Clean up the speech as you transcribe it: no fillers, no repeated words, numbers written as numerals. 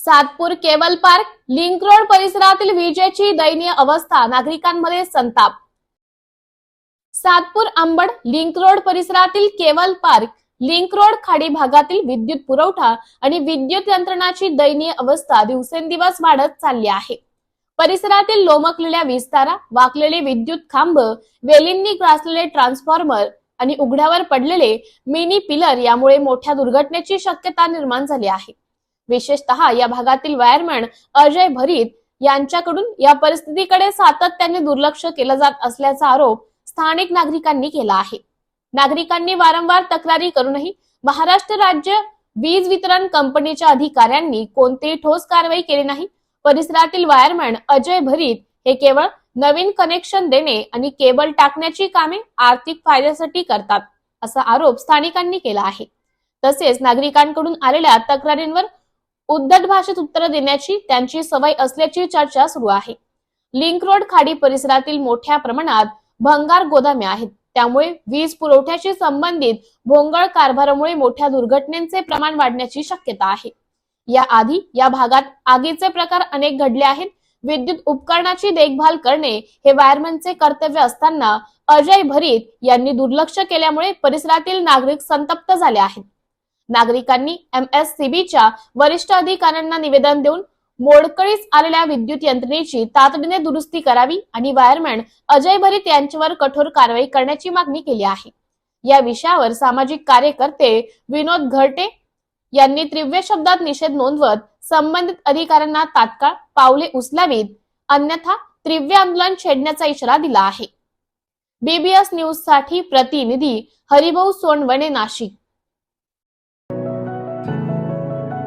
Satpur cable park link road परिसरातील विजेची दयनीय अवस्था, नागरिकांमध्ये संताप। सातपूर अंबड लिंक रोड परिसरातील केबल पार्क लिंक रोड खाडी भागातील विद्युत पुरवठा आणि विद्युत यंत्रणाची दयनीय अवस्था दिवसेंदिवस वाढत चालली आहे। परिसरातील लोमकलेल्या वीजतारा, वाकलेले विद्युत खांब, वेलींनी ग्रासलेले ट्रान्सफॉर्मर आणि उघड्यावर पडलेले मिनी पिलर यामुळे मोठ्या दुर्घटनेची शक्यता निर्माण झाली आहे। विशेषतः या भागातील वायरमॅन अजय भरीत यांच्याकडून या परिस्थितीकडे सातत्याने दुर्लक्ष केलं जात असल्याचा आरोप स्थानिक नागरिकांनी केला आहे। नागरिकांनी वारंवार तक्रारी करूनही महाराष्ट्र राज्य वीज वितरण कंपनीच्या अधिकाऱ्यांनी कोणतीही ठोस कारवाई केली नाही। परिसरातील वायरमॅन अजय भरीत हे केवळ नवीन कनेक्शन देणे आणि केबल टाकण्याची कामे आर्थिक फायद्यासाठी करतात, असा आरोप स्थानिकांनी केला आहे। तसेच नागरिकांकडून आलेल्या तक्रारींवर उद्धट भाषेत उत्तर देण्याची त्यांची सवय असल्याची चर्चा सुरू आहे। लिंक रोड खाडी परिसरातील मोठ्या प्रमाणात भंगार गोदामे आहेत, त्यामुळे वीज पुरवठ्याशी संबंधित भोंगळ कारभारामुळे मोठ्या दुर्घटनांचे प्रमाण वाढण्याची शक्यता आहे। याआधी या भागात आगीचे प्रकार अनेक घडले आहेत। विद्युत उपकरणाची देखभाल करणे हे वायरमॅनचे कर्तव्य असताना अजय भरीत यांनी दुर्लक्ष केल्यामुळे परिसरातील नागरिक संतप्त झाले आहेत। नागरिकांनी MSCBच्या वरिष्ठ अधिकाऱ्यांना निवेदन देऊन मोडकळीस आलेल्या विद्युत यंत्रणेची तातडीने दुरुस्ती करावी आणि वायरमॅन अजय भरीत यांच्यावर कठोर कारवाई करण्याची मागणी केली आहे। या विषयावर सामाजिक कार्यकर्ते विनोद घरटे यांनी तीव्र शब्दात निषेध नोंदवत संबंधित अधिकाऱ्यांना तात्काळ पावले उचलावीत, अन्यथा तीव्र आंदोलन छेडण्याचा इशारा दिला आहे। BBS न्यूज साठी प्रतिनिधी हरिभाऊ सोनवणे, नाशिक।